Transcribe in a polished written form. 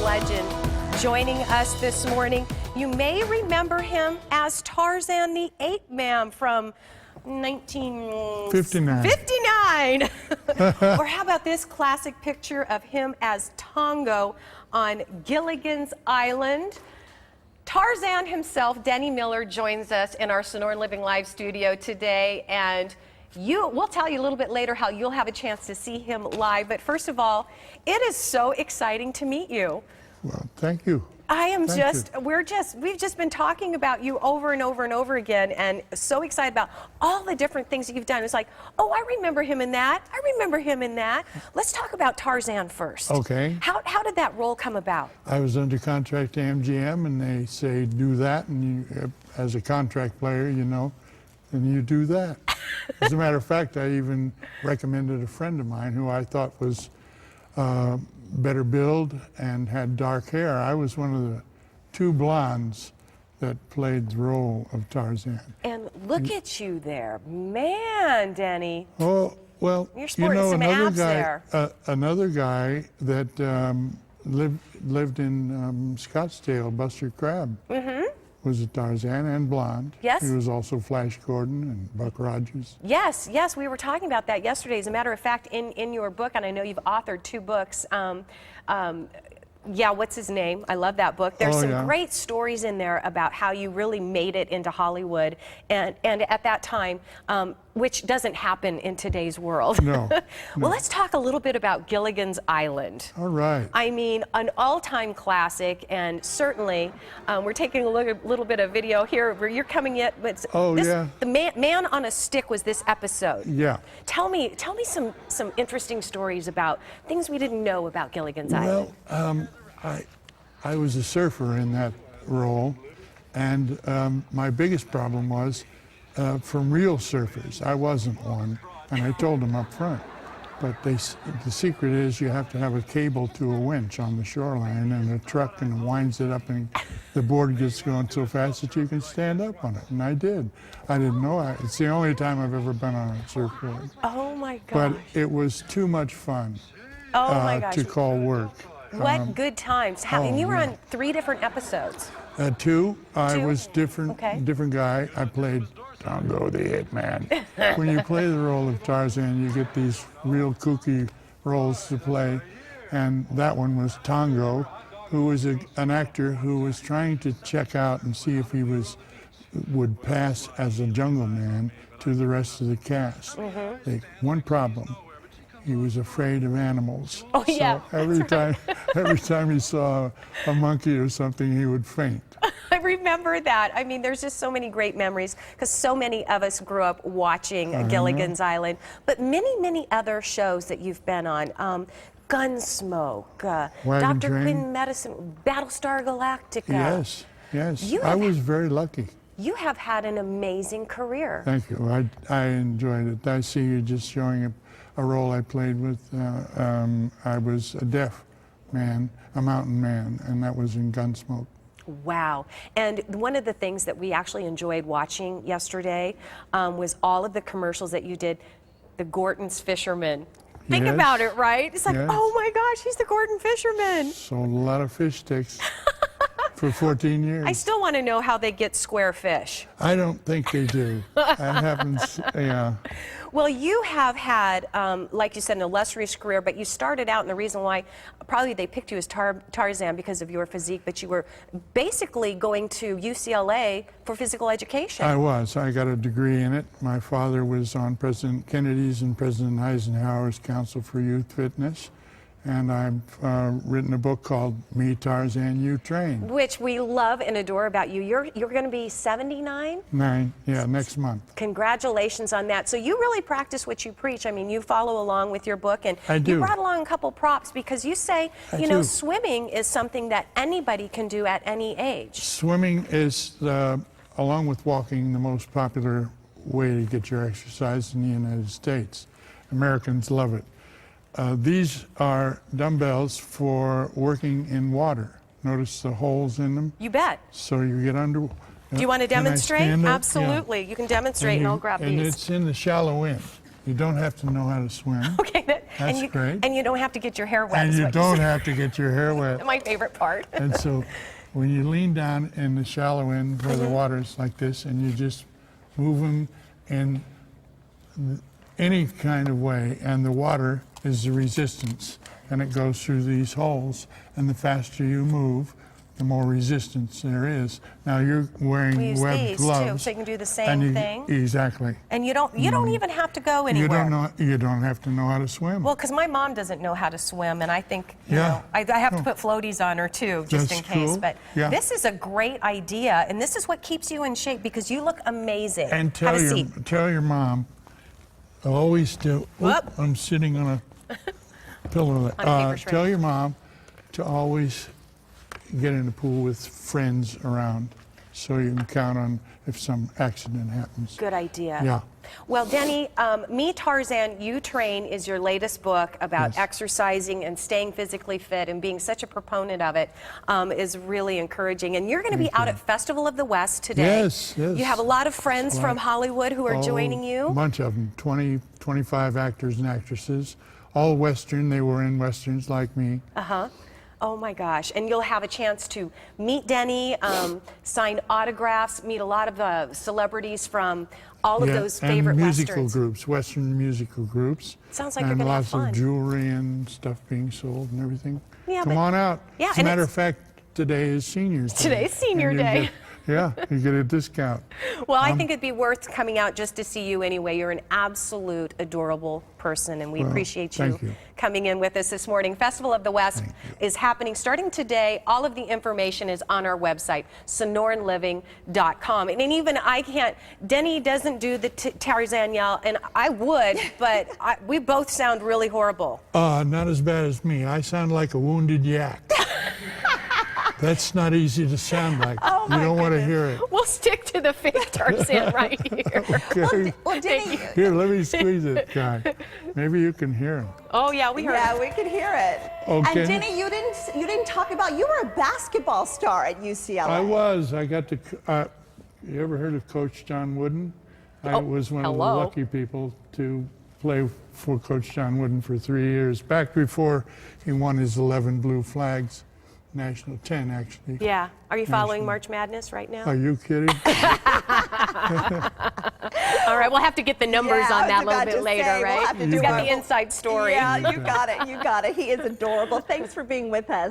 legend joining us this morning. You may remember him as Tarzan the Ape Man from 1959. Or how about this classic picture of him as Tongo on Gilligan's Island? Tarzan himself, Denny Miller, joins us in our Sonoran Living Live studio today, and we'll tell you a little bit later how you'll have a chance to see him live. But first of all, it is so exciting to meet you. Well, thank you. We've just been talking about you over and over and over again, and so excited about all the different things that you've done. It's like, oh, I remember him in that. I remember him in that. Let's talk about Tarzan first. Okay. How did that role come about? I was under contract to MGM, and they say do that, and you, as a contract player, you know, and you do that. As a matter of fact, I even recommended a friend of mine who I thought was better build and had dark hair. I was one of the two blondes that played the role of Tarzan. And look at you there, man, Denny. Oh, well, you're sporting some abs there. Another guy that lived in Scottsdale, Buster Crabbe, was a Tarzan and blonde. Yes. He was also Flash Gordon and Buck Rogers. Yes, yes, we were talking about that yesterday. As a matter of fact, in your book, and I know you've authored 2 books, yeah, what's his name? I love that book. There's some great stories in there about how you really made it into Hollywood, and at that time, which doesn't happen in today's world. No. Well, let's talk a little bit about Gilligan's Island. All right. I mean, an all-time classic, and certainly, we're taking a little bit of video here where you're coming in. But the man on a Stick was this episode. Yeah. Tell me some interesting stories about things we didn't know about Gilligan's Island. Well, I was a surfer in that role, and my biggest problem was from real surfers. I wasn't one, and I told them up front. But the secret is you have to have a cable to a winch on the shoreline and a truck, and it winds it up, and the board gets going so fast that you can stand up on it. And I did. I didn't know. It's the only time I've ever been on a surfboard. Oh my gosh. But it was too much fun to call work. What good times. And you were on 3 different episodes. 2. I was different guy. I played Tongo the Ape Man. When you play the role of Tarzan, you get these real kooky roles to play. And that one was Tongo, who was an actor who was trying to check out and see if he would pass as a jungle man to the rest of the cast. One problem. He was afraid of animals. Oh, so yeah. Every time he saw a monkey or something, he would faint. I remember that. I mean, there's just so many great memories because so many of us grew up watching Gilligan's Island, but many other shows that you've been on. Gunsmoke, Dr. Quinn Medicine, Battlestar Galactica. Yes, yes. I was very lucky. You have had an amazing career. Thank you. I enjoyed it. I see you just showing a role I played with. I was a deaf man, a mountain man, and that was in Gunsmoke. Wow. And one of the things that we actually enjoyed watching yesterday was all of the commercials that you did, the Gorton's Fisherman. Think about it, right? It's like, oh my gosh, he's the Gorton Fisherman. Sold a lot of fish sticks for 14 years. I still want to know how they get square fish. I don't think they do. That happens, yeah. Well, you have had, like you said, an illustrious career, but you started out, and the reason why probably they picked you as Tarzan because of your physique, but you were basically going to UCLA for physical education. I was. I got a degree in it. My father was on President Kennedy's and President Eisenhower's Council for Youth Fitness. And I've written a book called Me, Tarzan, You Train. Which we love and adore about you. You're going to be 79? 9, yeah, next month. Congratulations on that. So you really practice what you preach. I mean, you follow along with your book, and you brought along a couple props because you say, you know, swimming is something that anybody can do at any age. Swimming is, along with walking, the most popular way to get your exercise in the United States. Americans love it. These are dumbbells for working in water. Notice the holes in them? You bet. So you get under. Do you want to demonstrate? Absolutely. Yeah. You can demonstrate and I'll grab these. And it's in the shallow end. You don't have to know how to swim. Okay. That's great. And you don't have to get your hair wet. And is you what don't said. have to get your hair wet. My favorite part. And so when you lean down in the shallow end where the water's like this, and you just move them in any kind of way, and the water is the resistance, and it goes through these holes, and the faster you move, the more resistance there is. Now you're We wearing use webbed these gloves. too, so you can do the and same you- thing. Exactly. And you don't even have to go anywhere. You don't have to know how to swim. Well, because my mom doesn't know how to swim, and I think Yeah. I have to put floaties on her too, just That's in case. cool. But Yeah. this is a great idea, and this is what keeps you in shape because you look amazing. And Have a seat. tell your mom, always do. Whoop. I'm sitting on a pillow. On a paper shred. Tell your mom to always get in the pool with friends around, so you can count on if some accident happens. Good idea. Yeah. Well, Denny, Me, Tarzan, You Train is your latest book about Yes. exercising and staying physically fit, and being such a proponent of it is really encouraging. And you're going to be out at Festival of the West today. Yes, yes. You have a lot of friends Right. from Hollywood who are joining A you. bunch of them, 20, 25 actors and actresses, all Western. They were in Westerns like me. Uh-huh. Oh my gosh. And you'll have a chance to meet Denny, sign autographs, meet a lot of celebrities from all of those favorite and musical Westerns. groups, Western musical groups. Sounds like and you're gonna have lots fun. of jewelry and stuff being sold and everything. Yeah, Come but- on out. Yeah, As a and matter it's- of fact, today is Seniors Day. Today's Senior And you Day. get- yeah, you get a discount. Well, I think it'd be worth coming out just to see you anyway. You're an absolute adorable person, and we Well, appreciate thank you. coming in with us this morning. Festival of the West is happening starting today. All of the information is on our website, sonoranliving.com. And even I can't, Denny doesn't do the Tarzan yell, and I would, but we both sound really horrible. Not as bad as me. I sound like a wounded yak. That's not easy to sound like. Oh, You my don't want to goodness. hear it. We'll stick to the fake Tarzan right here. Okay. Well, Denny, Here, let me squeeze it, guy. Maybe you can hear him. Oh, yeah, we heard yeah, we could hear it. Okay. And Denny, you didn't talk about, you were a basketball star at UCLA. I was. I got to. You ever heard of Coach John Wooden? I was one of the hello. lucky people to play for Coach John Wooden for 3 years, back before he won his 11 blue flags, national 10 actually. Yeah. Are you following March Madness right now? Are you kidding? All right, we'll have to get the numbers Yeah, I on was that a little about bit to later, say, we'll right? have to He's do got a- the inside story. Yeah, you got it. You got it. He is adorable. Thanks for being with us.